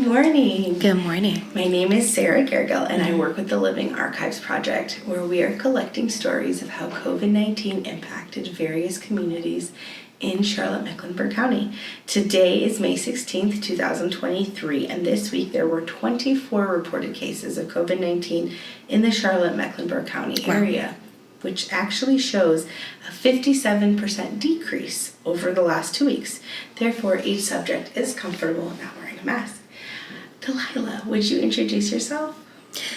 morning. Good morning. My name is Sarah Gergel, and I work with the Living Archives Project, where we are collecting stories of how COVID-19 impacted various communities in Charlotte-Mecklenburg County. Today is May 16th, 2023, and this week there were 24 reported cases of COVID-19 in the Charlotte-Mecklenburg County area, which actually shows a 57% decrease over the last 2 weeks. Therefore, each subject is comfortable not wearing a mask. Delilah, would you introduce yourself?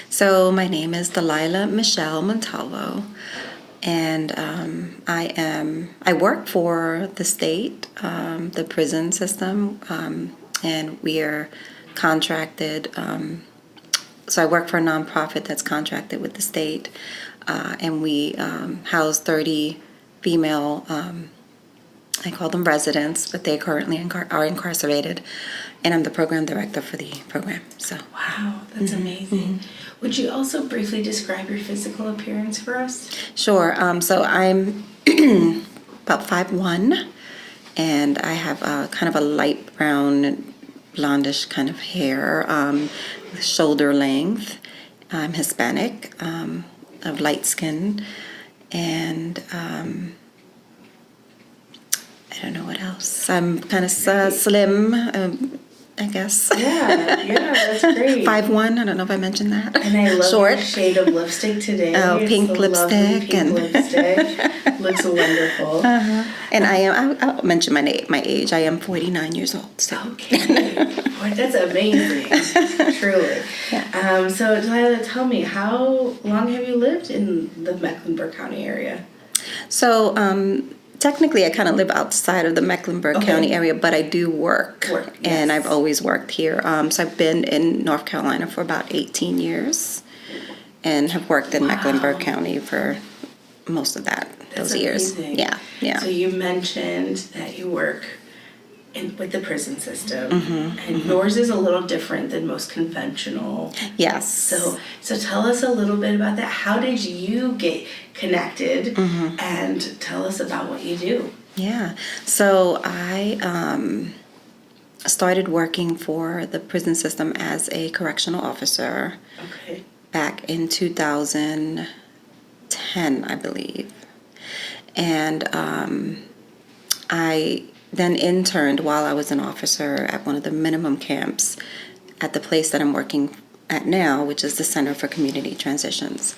So my name is Delilah Montalvo, and I work for the state, the prison system, and we are contracted. So I work for a nonprofit that's contracted with the state, and we house 30 female, I call them residents, but they currently are incarcerated, and I'm the program director for the program. So wow, that's amazing. Would you also briefly describe your physical appearance for us? Sure. So I'm about 5'1", and I have kind of a light brown, blondish kind of hair, shoulder length. I'm Hispanic, of light skin, and I don't know what else. I'm kind of slim, I guess. Yeah, that's great. 5'1", I don't know if I mentioned that. And I love Short. your shade of lipstick today. Oh, It's pink a lipstick. lovely pink lipstick. Looks wonderful. And I'll mention my age. I am 49 years old. So. Okay. Boy, that's amazing. Truly. Yeah. So, Delilah, tell me, how long have you lived in the Mecklenburg County area? So, technically, I kind of live outside of the Mecklenburg County area, but I do work. And I've always worked here. So I've been in North Carolina for about 18 years and have worked in Mecklenburg County for most of those years. Amazing. Yeah. So you mentioned that you work with the prison system, and yours is a little different than most conventional. Yes. So tell us a little bit about that. How did you get connected, and tell us about what you do? Yeah. So I started working for the prison system as a correctional officer back in 2010, I believe. And I then interned while I was an officer at one of the minimum camps at the place that I'm working at now, which is the Center for Community Transitions.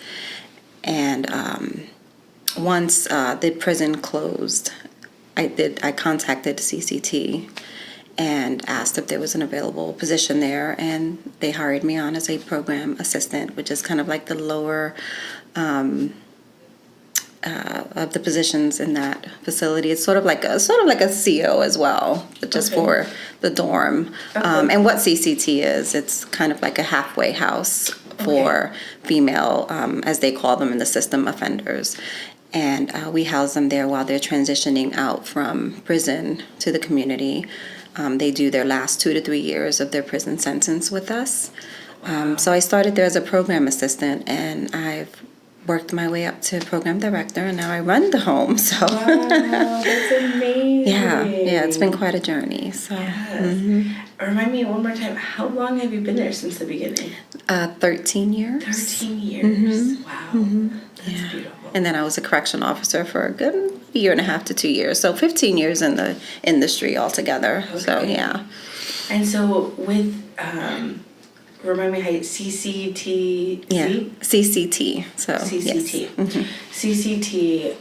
And once the prison closed, I contacted CCT and asked if there was an available position there, and they hired me on as a program assistant, which is kind of like the lower of the positions in that facility. It's sort of like a CO as well, but just for the dorm. And what CCT is, it's kind of like a halfway house for female, as they call them in the system, offenders. And we house them there while they're transitioning out from prison to the community. They do their last 2 to 3 years of their prison sentence with us. So I started there as a program assistant, and I've worked my way up to program director, and now I run the home. So wow, that's amazing. Yeah, it's been quite a journey. So Remind me one more time, how long have you been there since the beginning? 13 years. 13 years. Wow. That's beautiful. And then I was a correctional officer for a good year and a half to 2 years. So 15 years in the industry altogether. So yeah. And so with remind me how CCT. Yeah, CCT. So CCT. Yes. CCT.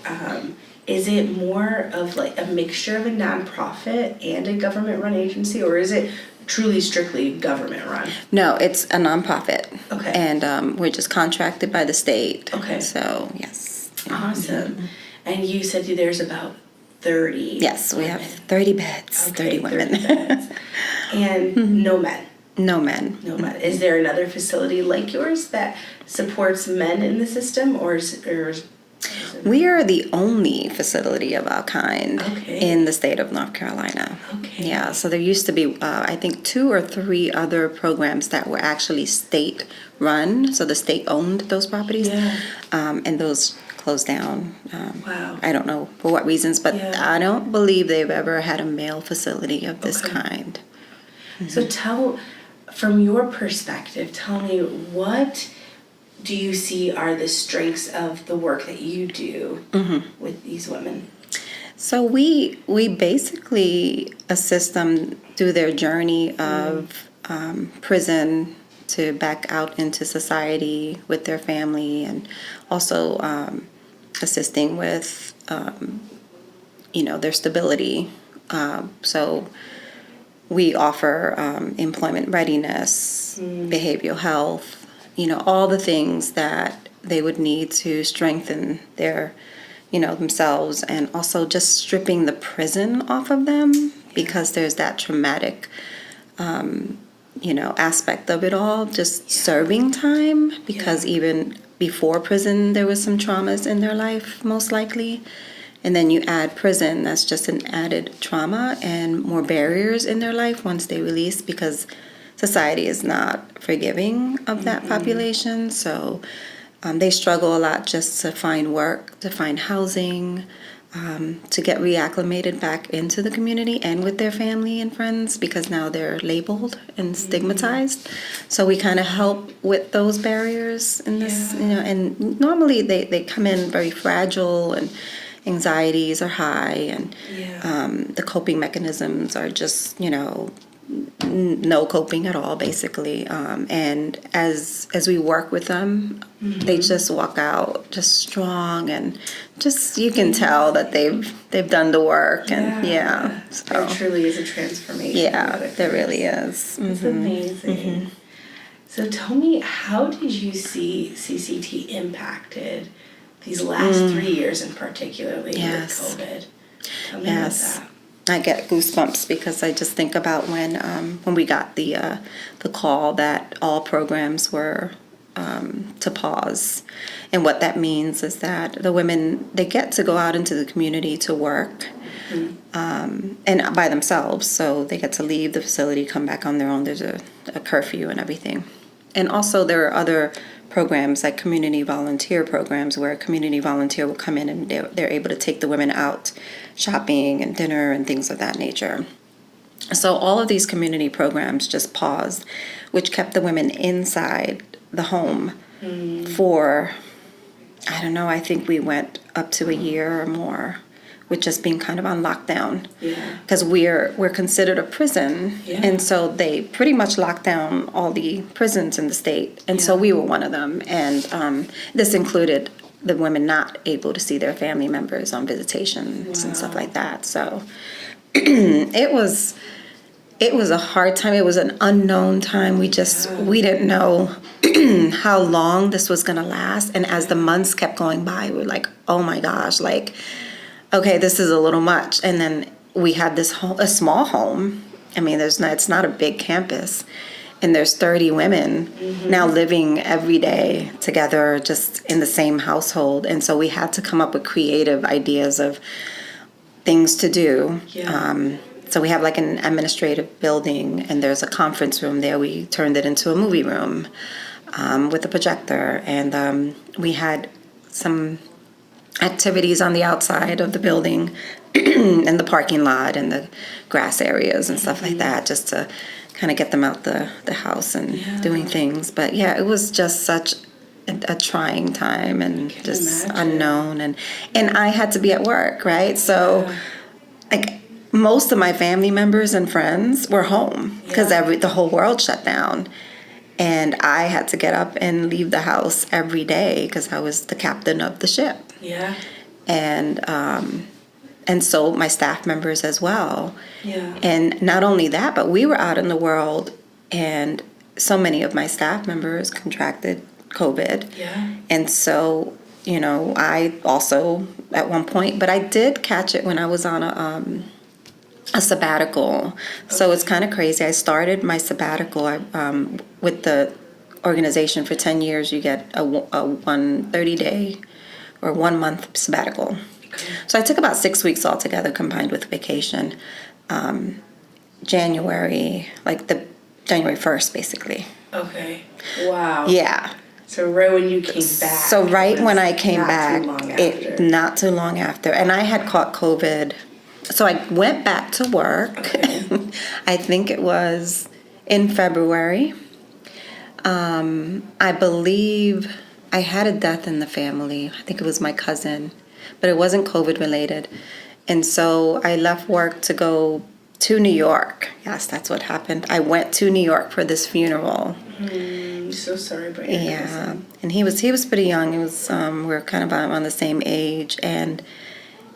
Is it more of like a mixture of a nonprofit and a government-run agency, or is it truly strictly government-run? No, it's a nonprofit. Okay. And we're just contracted by the state. Okay. So yes. Awesome. And you said there's about 30. Yes, we have 30 beds. 30 women. 30 beds. And no men. No men. No men. Is there another facility like yours that supports men in the system, or we are the only facility of our kind in the state of North Carolina. Okay. Yeah, so there used to be, I think, 2 or 3 other programs that were actually state run. So the state owned those properties, and those closed down. Wow. I don't know for what reasons, but I don't believe they've ever had a male facility of this kind. So tell from your perspective, tell me, what do you see are the strengths of the work that you do with these women? So we basically assist them through their journey of prison to back out into society with their family, and also assisting with their stability. So we offer employment readiness, behavioral health, all the things that they would need to strengthen their themselves, and also just stripping the prison off of them, because there's that traumatic aspect of it all, just serving time, because even before prison there was some traumas in their life, most likely, and then you add prison, that's just an added trauma and more barriers in their life once they release, because society is not forgiving of that population. So they struggle a lot just to find work, to find housing, to get reacclimated back into the community and with their family and friends, because now they're labeled and stigmatized. So we kind of help with those barriers in this, and normally they come in very fragile, and anxieties are high, and the coping mechanisms are just, no coping at all, basically. And as we work with them, they just walk out just strong, and just you can tell that they've done the work, and so there truly is a transformation. Yeah, there really is. It's amazing. So tell me, how did you see CCT impacted these last 3 years, in particularly with COVID? Tell me about that. I get goosebumps because I just think about when we got the call that all programs were to pause, and what that means is that the women, they get to go out into the community to work, and by themselves, so they get to leave the facility, come back on their own. There's a curfew and everything, and also there are other programs like community volunteer programs, where a community volunteer will come in and they're able to take the women out shopping and dinner and things of that nature. So all of these community programs just paused, which kept the women inside the home for, I don't know, I think we went up to a year or more with just being kind of on lockdown, because we're considered a prison, and so they pretty much locked down all the prisons in the state, and so we were one of them. And this included the women not able to see their family members on visitations and stuff like that. So it was a hard time. It was an unknown time. We didn't know how long this was going to last, and as the months kept going by, we were like, oh my gosh, like, okay, this is a little much. And then we had a small home. I mean, it's not a big campus, and there's 30 women now living every day together, just in the same household. And so we had to come up with creative ideas of things to do. So we have like an administrative building, and there's a conference room there. We turned it into a movie room with a projector, and we had some activities on the outside of the building and the parking lot and the grass areas and stuff like that, just to kind of get them out the house and doing things. But it was just such a trying time, and just unknown, and I had to be at work, right? So like most of my family members and friends were home because the whole world shut down. And I had to get up and leave the house every day because I was the captain of the ship. And so my staff members as well. And not only that, but we were out in the world, and so many of my staff members contracted COVID. And so, I also at one point, but I did catch it when I was on a sabbatical. So it's kind of crazy. I started my sabbatical with the organization for 10 years. You get a 30-day or 1 month sabbatical. So I took about 6 weeks altogether, combined with vacation. January 1st, basically. Okay. Wow. Yeah. So right when you came back. So right when I came back, not too long after. And I had caught COVID. So I went back to work. Okay. I think it was in February. I believe I had a death in the family. I think it was my cousin, but it wasn't COVID related. And so I left work to go to New York. Yes, that's what happened. I went to New York for this funeral. So sorry about your cousin. And he was pretty young. He was we were kind of on the same age, and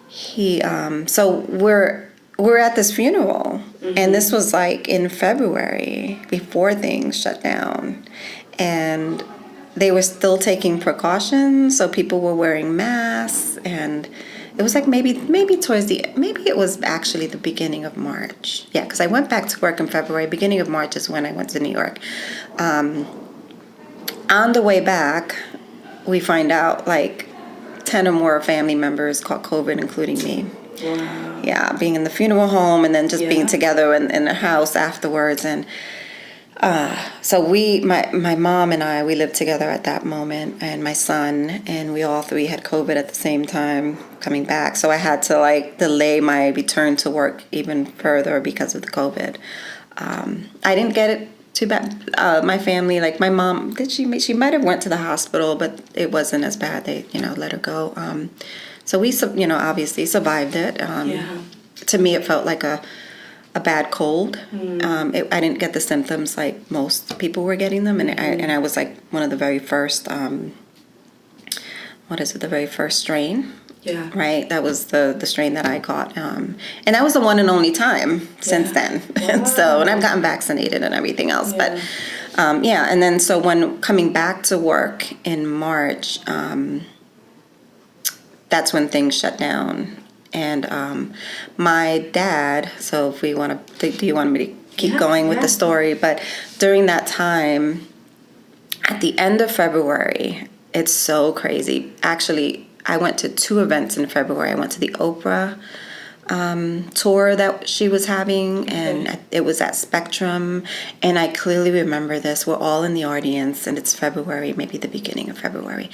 he so we're at this funeral, and this was like in February before things shut down, and they were still taking precautions, so people were wearing masks, and it was like maybe it was actually the beginning of March. Yeah, because I went back to work in February. Beginning of March is when I went to New York. On the way back, we find out like 10 or more family members caught COVID, including me. Wow. Yeah, being in the funeral home and then just being together in the house afterwards. And so my mom and I, we lived together at that moment, and my son, and we all three had COVID at the same time coming back. So I had to like delay my return to work even further because of the COVID. I didn't get it too bad. My family, like my mom, she might have went to the hospital, but it wasn't as bad. They, let her go. So we, obviously survived it. To me, it felt like a bad cold. I didn't get the symptoms like most people were getting them, and I was like one of the very first. The very first strain. Yeah. Right. That was the strain that I caught, and that was the one and only time since then. Wow. and I've gotten vaccinated and everything else, but and then so when coming back to work in March, that's when things shut down. And my dad, so if we want to, do you want me to keep going with the story? But during that time, at the end of February, it's so crazy. Actually, I went to 2 events in February. I went to the Oprah tour that she was having, and it was at Spectrum. And I clearly remember this. We're all in the audience, and it's February, maybe the beginning of February.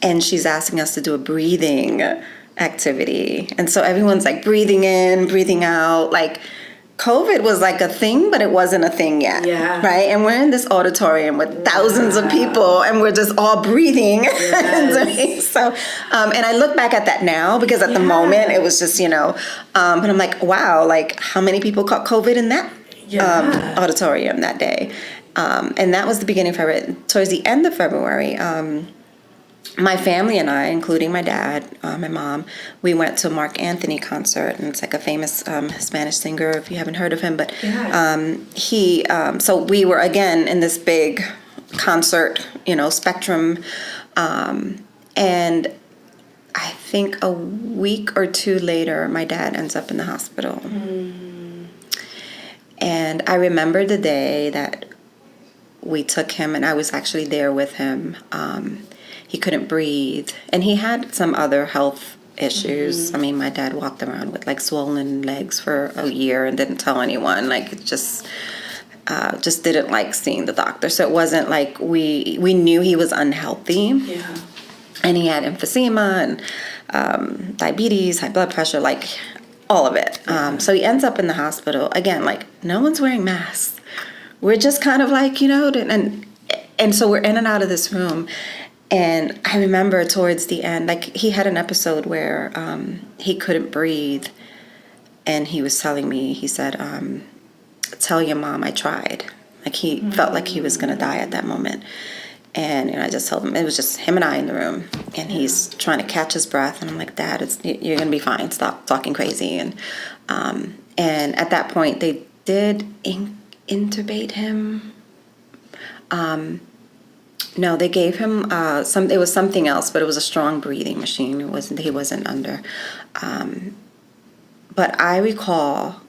And she's asking us to do a breathing activity. And so everyone's like breathing in, breathing out. Like COVID was like a thing, but it wasn't a thing yet. Yeah. Right? And we're in this auditorium with thousands of people, and we're just all breathing. Yes. So, and I look back at that now because at the moment it was just, but I'm like, wow, like how many people caught COVID in that auditorium that day? And that was the beginning of February. Towards the end of February, my family and I, including my dad, my mom, we went to a Mark Anthony concert, and it's like a famous Spanish singer, if you haven't heard of him. But so we were again in this big concert, Spectrum, and I think a week or 2 later, my dad ends up in the hospital. And I remember the day that we took him, and I was actually there with him. He couldn't breathe, and he had some other health issues. I mean, my dad walked around with like swollen legs for a year and didn't tell anyone. Like, it just didn't like seeing the doctor. So it wasn't like we knew he was unhealthy. Yeah. And he had emphysema and diabetes, high blood pressure, like all of it. So he ends up in the hospital again. Like, no one's wearing masks. We're just kind of like, and so we're in and out of this room. And I remember towards the end, like he had an episode where he couldn't breathe, and he was telling me, he said, tell your mom I tried. Like he felt like he was going to die at that moment. And I just told him, it was just him and I in the room, and he's trying to catch his breath. And I'm like, Dad, you're going to be fine. Stop talking crazy. And at that point, they did intubate him. No, they gave him it was something else, but it was a strong breathing machine. He wasn't under. But I recall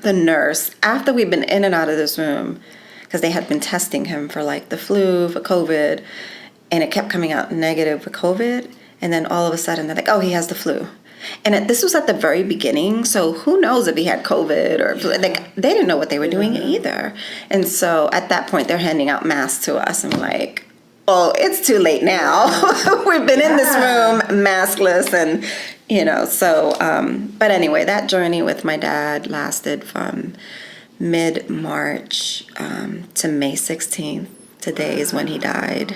the nurse, after we'd been in and out of this room, because they had been testing him for like the flu, for COVID, and it kept coming out negative for COVID. And then all of a sudden they're like, oh, he has the flu. And this was at the very beginning, so who knows if he had COVID or like they didn't know what they were doing either. And so at that point they're handing out masks to us, and we're like, oh, it's too late now. We've been in this room maskless, and so but anyway, that journey with my dad lasted from mid-March to May 16th. Today is when he died.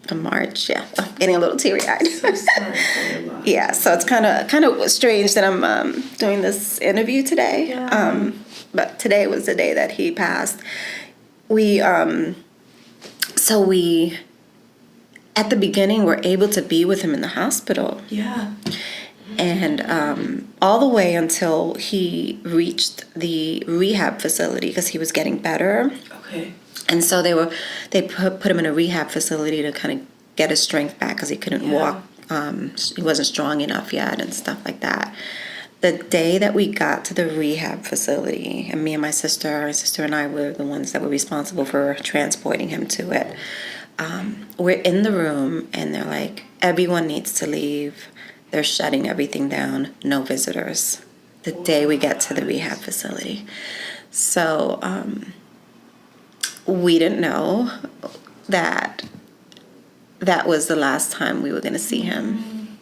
In March, yeah. I'm getting a little teary-eyed. So sorry for your loss. Yeah, so it's kind of strange that I'm doing this interview today. Yeah. But today was the day that he passed. We at the beginning were able to be with him in the hospital. Yeah. And all the way until he reached the rehab facility because he was getting better. Okay. And so they put him in a rehab facility to kind of get his strength back because he couldn't walk. He wasn't strong enough yet and stuff like that. The day that we got to the rehab facility, and me and my sister and I were the ones that were responsible for transporting him to it. We're in the room and they're like, everyone needs to leave. They're shutting everything down. No visitors. The day we get to the rehab facility. So we didn't know that was the last time we were going to see him.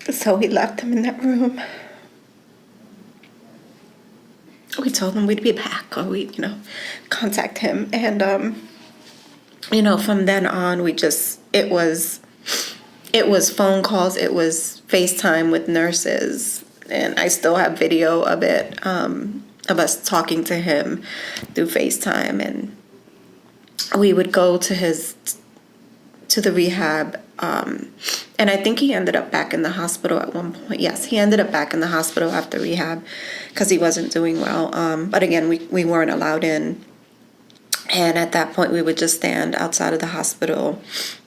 So we left him in that room. We told him we'd be back, or we'd, contact him. And, from then on, it was phone calls, it was FaceTime with nurses. And I still have video of it, of us talking to him through FaceTime. And we would go to the rehab. And I think he ended up back in the hospital at one point. Yes, he ended up back in the hospital after rehab because he wasn't doing well. But again, we weren't allowed in. And at that point, we would just stand outside of the hospital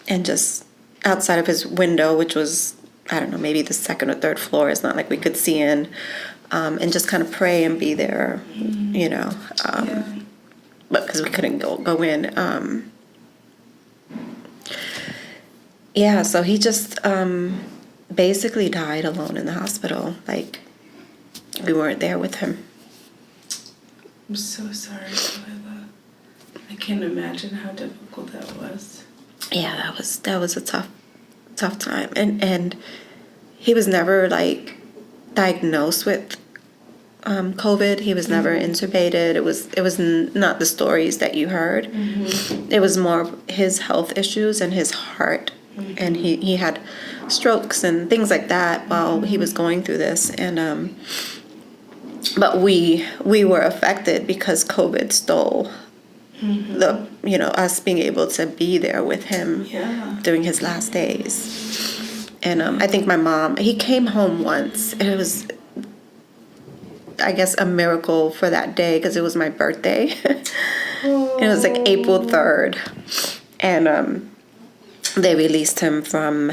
and just outside of his window, which was, I don't know, maybe the second or third floor. It's not like we could see in. And just kind of pray and be there, But because we couldn't go in. Yeah, so he just basically died alone in the hospital. Like, we weren't there with him. I'm so sorry, Delilah. I can't imagine how difficult that was. Yeah, that was a tough time. And he was never, diagnosed with COVID. He was never intubated. It was not the stories that you heard. Mm-hmm. It was more of his health issues and his heart. Mm-hmm. And he had strokes and things like that while he was going through this. And but we were affected because COVID stole the us being able to be there with him during his last days. And I think my mom, he came home once, and it was, I guess, a miracle for that day because it was my birthday. It was like April 3rd. And they released him from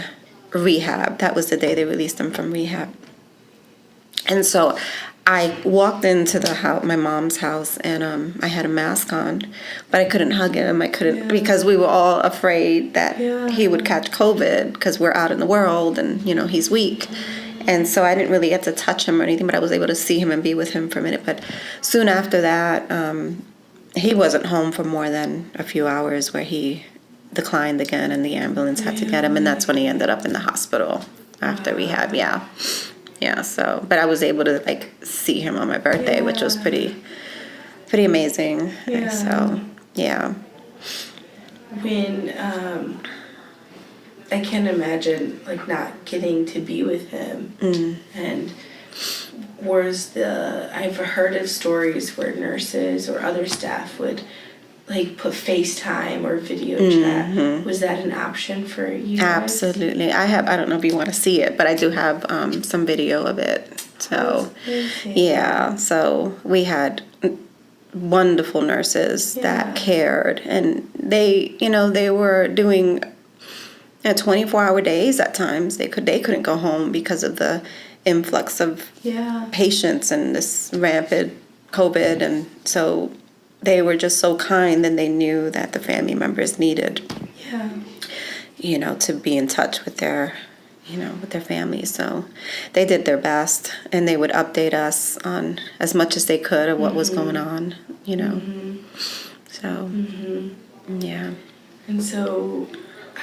rehab. That was the day they released him from rehab. And so I walked into my mom's house, and I had a mask on, but I couldn't hug him. I couldn't because we were all afraid that he would catch COVID because we're out in the world and, he's weak. And so I didn't really get to touch him or anything, but I was able to see him and be with him for a minute. But soon after that, he wasn't home for more than a few hours where he declined again and the ambulance had to get him. And that's when he ended up in the hospital after rehab. Yeah. So, but I was able to see him on my birthday, which was pretty amazing. Yeah. So, yeah. When, I can't imagine not getting to be with him. And I've heard of stories where nurses or other staff would put FaceTime or video chat. Was that an option for you guys? Absolutely. I don't know if you want to see it, but I do have some video of it. So, yeah. So we had wonderful nurses that cared, and they were doing 24-hour days at times. They couldn't go home because of the influx of patients and this rampant COVID, and so they were just so kind, and they knew that the family members needed, to be in touch with their families. So they did their best, and they would update us on as much as they could of what was going on, So, yeah. And so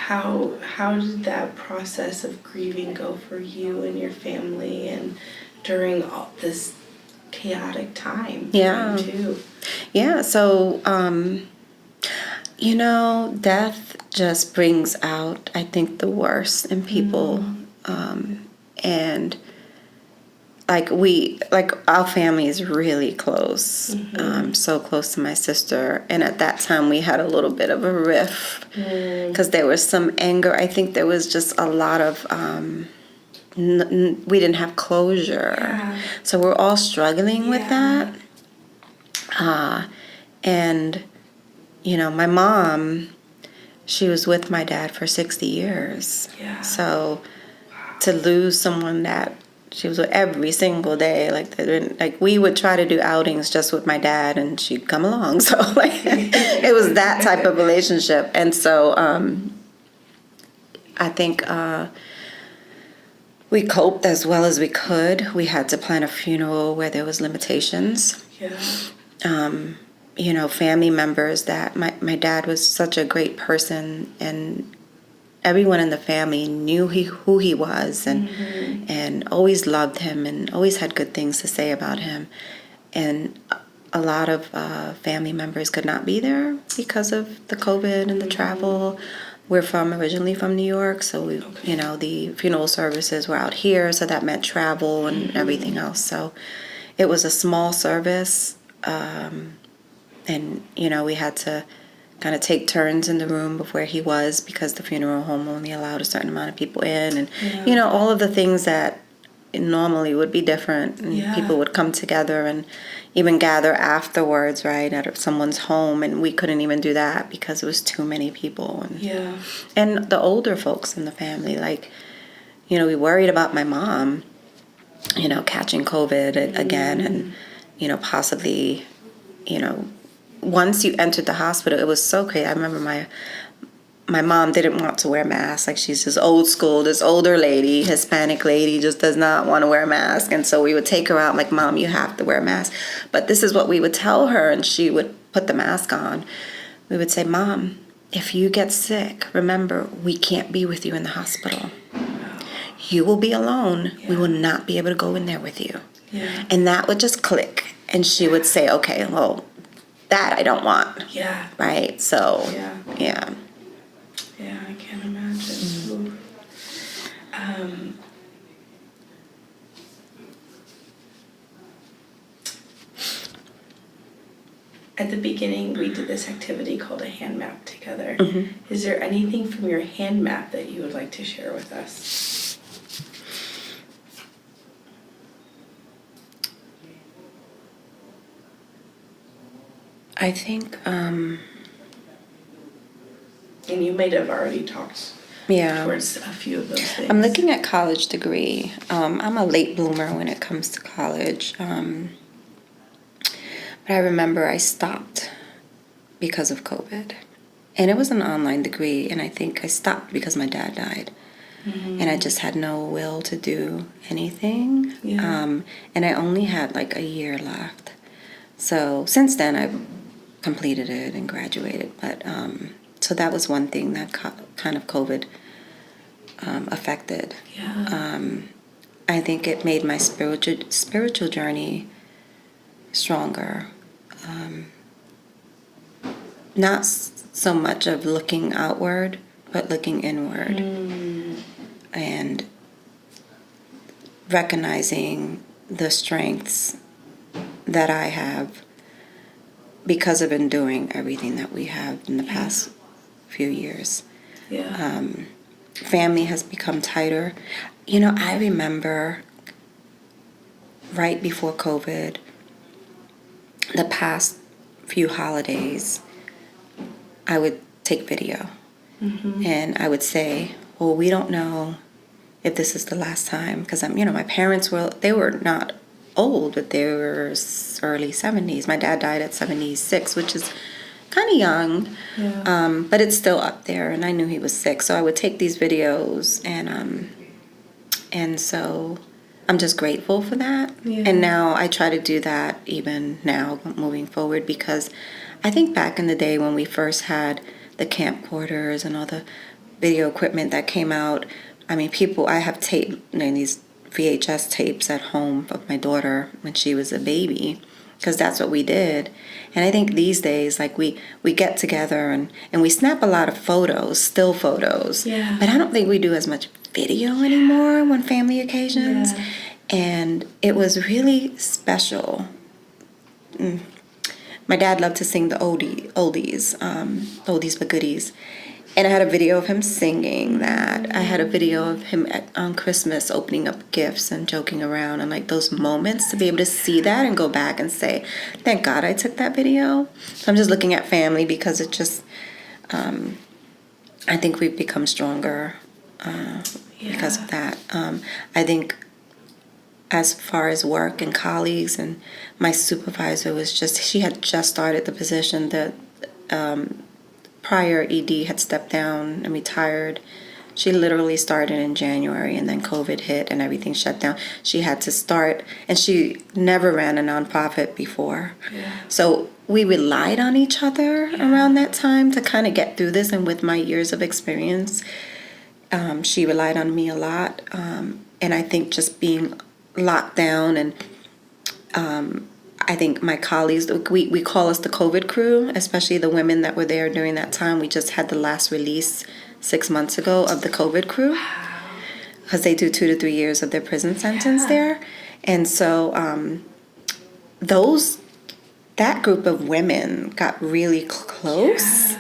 how did that process of grieving go for you and your family, and during all this chaotic time? Yeah. For you too? Yeah, so, death just brings out, I think, the worst in people. And our family is really close, so close to my sister. And at that time, we had a little bit of a rift because there was some anger. I think there was just a lot of, we didn't have closure. Yeah. So we're all struggling with that. And, my mom, she was with my dad for 60 years. Yeah. So to lose someone that she was with every single day, like we would try to do outings just with my dad and she'd come along. So it was that type of relationship. And so I think we coped as well as we could. We had to plan a funeral where there was limitations. Yeah. Family members that my dad was such a great person, and everyone in the family knew who he was, and always loved him and always had good things to say about him. And a lot of family members could not be there because of the COVID and the travel. We're originally from New York, so the funeral services were out here, so that meant travel and everything else. So it was a small service. And, we had to kind of take turns in the room of where he was because the funeral home only allowed a certain amount of people in. And, all of the things that normally would be different. And people would come together and even gather afterwards, right, at someone's home. And we couldn't even do that because it was too many people. And the older folks in the family, we worried about my mom, catching COVID again and, possibly, once you entered the hospital, it was so crazy. I remember my mom didn't want to wear masks. Like, she's this old school, this older lady, Hispanic lady, just does not want to wear a mask. And so we would take her out, like, Mom, you have to wear a mask. But this is what we would tell her, and she would put the mask on. We would say, Mom, if you get sick, remember, we can't be with you in the hospital. You will be alone. We will not be able to go in there with you. And that would just click. And she would say, okay, well, that I don't want. Yeah. Right? So, yeah. Yeah, I can't imagine. At the beginning, we did this activity called a hand map together. Is there anything from your hand map that you would like to share with us? I think, And you might have already talked towards a few of those things. I'm looking at college degree. I'm a late bloomer when it comes to college. But I remember I stopped because of COVID. And it was an online degree, and I think I stopped because my dad died. And I just had no will to do anything. And I only had like a year left. So since then, I've completed it and graduated. But so that was one thing that kind of COVID affected. I think it made my spiritual journey stronger. Not so much of looking outward, but looking inward. And recognizing the strengths that I have because of enduring everything that we have in the past few years. Family has become tighter. I remember right before COVID, the past few holidays, I would take video. And I would say, well, we don't know if this is the last time, because my parents they were not old, but they were early 70s. My dad died at 76, which is kind of young, but it's still up there, and I knew he was sick, so I would take these videos, and so I'm just grateful for that. And now I try to do that even now moving forward, because I think back in the day when we first had the camp quarters and all video equipment that came out. I mean, I have these VHS tapes at home of my daughter when she was a baby, because that's what we did. And I think these days, like we get together and we snap a lot of photos, still photos. Yeah. But I don't think we do as much video anymore on family occasions. Yeah. And it was really special. My dad loved to sing the oldies but goodies. And I had a video of him singing that. I had a video of him on Christmas opening up gifts and joking around, and like those moments, to be able to see that and go back and say, thank God I took that video. So I'm just looking at family because it just, I think we've become stronger because of that. I think as far as work and colleagues, and my supervisor she had just started the position. That prior ED had stepped down and retired. She literally started in January, and then COVID hit and everything shut down. She had to start, and she never ran a nonprofit before. Yeah. So we relied on each other around that time to kind of get through this. And with my years of experience, she relied on me a lot. And I think just being locked down, and I think my colleagues, we call us the COVID crew, especially the women that were there during that time. We just had the last release 6 months ago of the COVID crew, because they do 2 to 3 years of their prison sentence there. And so that group of women got really close.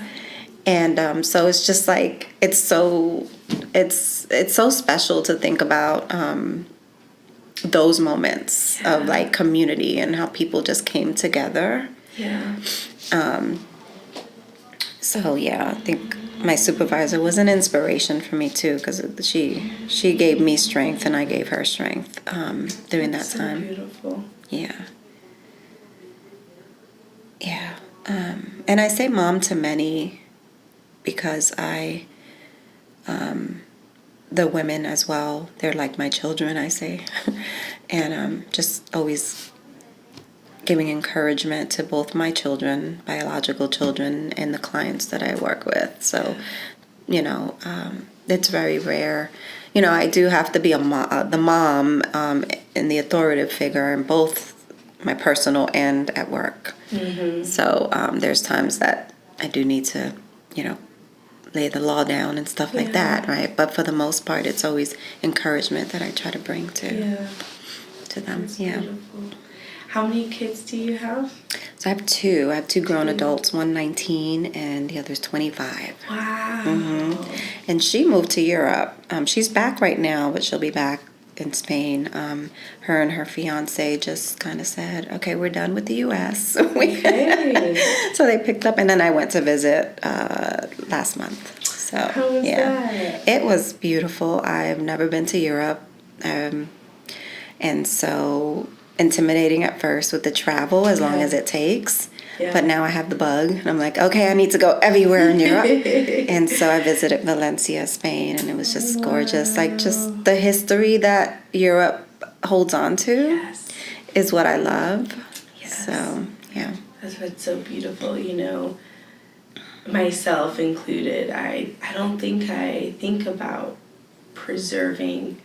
And so it's just like, it's so special to think about those moments of like community and how people just came together. Yeah. So yeah, I think my supervisor was an inspiration for me too, because she gave me strength and I gave her strength during that time. So beautiful. Yeah. And I say mom to many because the women as well, they're like my children, I say. And just always giving encouragement to both my children, biological children, and the clients that I work with. So, it's very rare. I do have to be the mom and the authoritative figure in both my personal and at work. Mm-hmm. So there's times that I do need to, lay the law down and stuff like that, right? But for the most part, it's always encouragement that I try to bring to them. That's beautiful. How many kids do you have? So I have two. I have two grown adults, one 19 and the other's 25. Wow. Mm-hmm. And she moved to Europe. She's back right now, but she'll be back in Spain. Her and her fiance just kind of said, okay, we're done with the U.S. Okay. So they picked up, and then I went to visit last month. So how was that? It was beautiful. I've never been to Europe, and so intimidating at first with the travel, as long as it takes. Yeah. But now I have the bug, and I'm like, okay, I need to go everywhere in Europe. And so I visited Valencia, Spain, and it was just gorgeous. Like, just the history that Europe holds on to is what I love. Yes. So, yeah. That's what's so beautiful, myself included. I don't think I think about preserving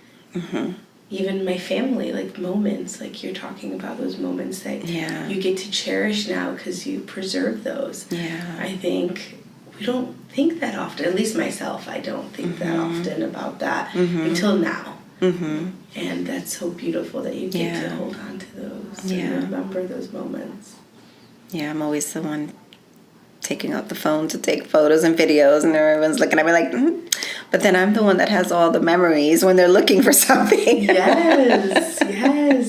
even my family, like moments, like you're talking about, those moments that you get to cherish now because you preserve those. Yeah. I think we don't think that often, at least myself, I don't think that often about that until now. Mm-hmm. And that's so beautiful that you get to hold on to those and remember those moments. Yeah, I'm always the one taking out the phone to take photos and videos, and everyone's looking at me like, But then I'm the one that has all the memories when they're looking for something. Yes,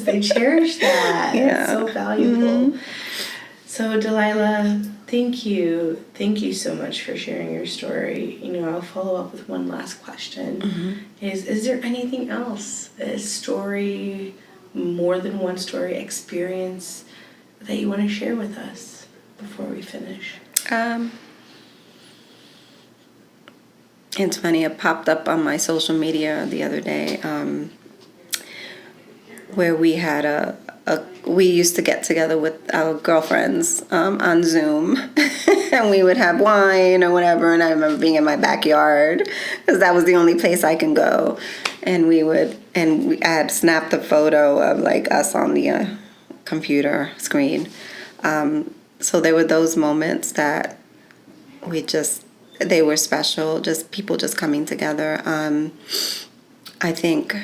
they cherish that. Yeah. It's so valuable. Mm-hmm. So Delilah, thank you. Thank you so much for sharing your story. I'll follow up with one last question. Mm-hmm. Is there anything else, a story, more than one story, experience that you want to share with us before we finish? It's funny, it popped up on my social media the other day, where we had we used to get together with our girlfriends on Zoom, and we would have wine or whatever. And I remember being in my backyard because that was the only place I can go. And I had snapped a photo of like us on the computer screen. So there were those moments that they were special. Just people just coming together. I think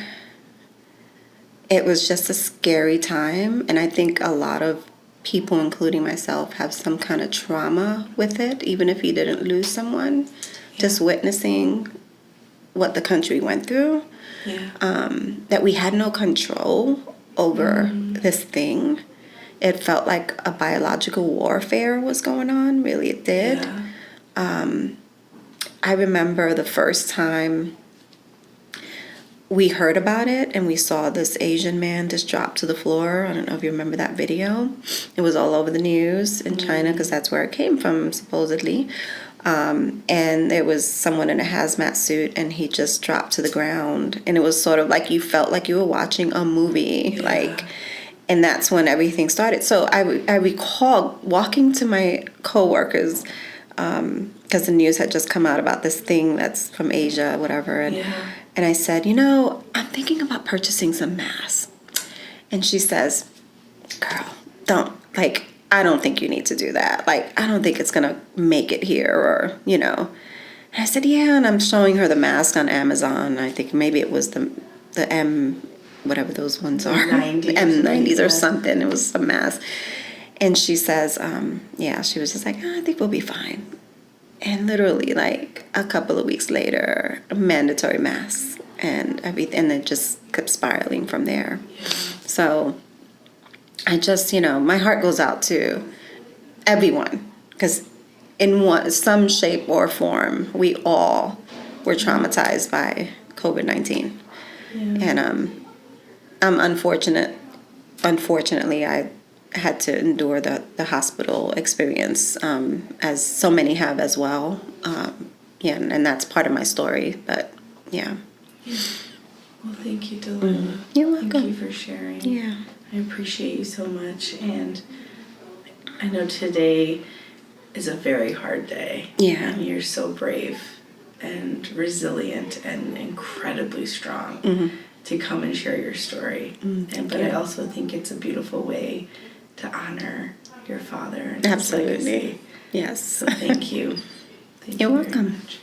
it was just a scary time, and I think a lot of people, including myself, have some kind of trauma with it, even if you didn't lose someone. Yeah. Just witnessing what the country went through, that we had no control over this thing. It felt like a biological warfare was going on, really it did. Yeah. I remember the first time we heard about it and we saw this Asian man just drop to the floor. I don't know if you remember that video. It was all over the news in China because that's where it came from, supposedly. And there was someone in a hazmat suit and he just dropped to the ground. And it was sort of like you felt like you were watching a movie. And that's when everything started. So I recall walking to my coworkers because the news had just come out about this thing that's from Asia, whatever. And I said, I'm thinking about purchasing some masks. And she says, girl, I don't think you need to do that. I don't think it's going to make it here or. And I said, yeah, and I'm showing her the mask on Amazon. I think maybe it was the M, whatever those ones are. The M90s or something. It was a mask. And she says, she was just like, I think we'll be fine. And literally, a couple of weeks later, mandatory masks and everything, and it just kept spiraling from there. Yeah. So I just, my heart goes out to everyone because in some shape or form, we all were traumatized by COVID-19. Yeah. And I'm unfortunate. Unfortunately, I had to endure the hospital experience, as so many have as well. And that's part of my story, but yeah. Well, thank you, Delilah. You're welcome. Thank you for sharing. Yeah. I appreciate you so much, and I know today is a very hard day. Yeah. And you're so brave and resilient and incredibly strong to come and share your story. But I also think it's a beautiful way to honor your father and his legacy. Yes. So thank you. You're welcome. Very much.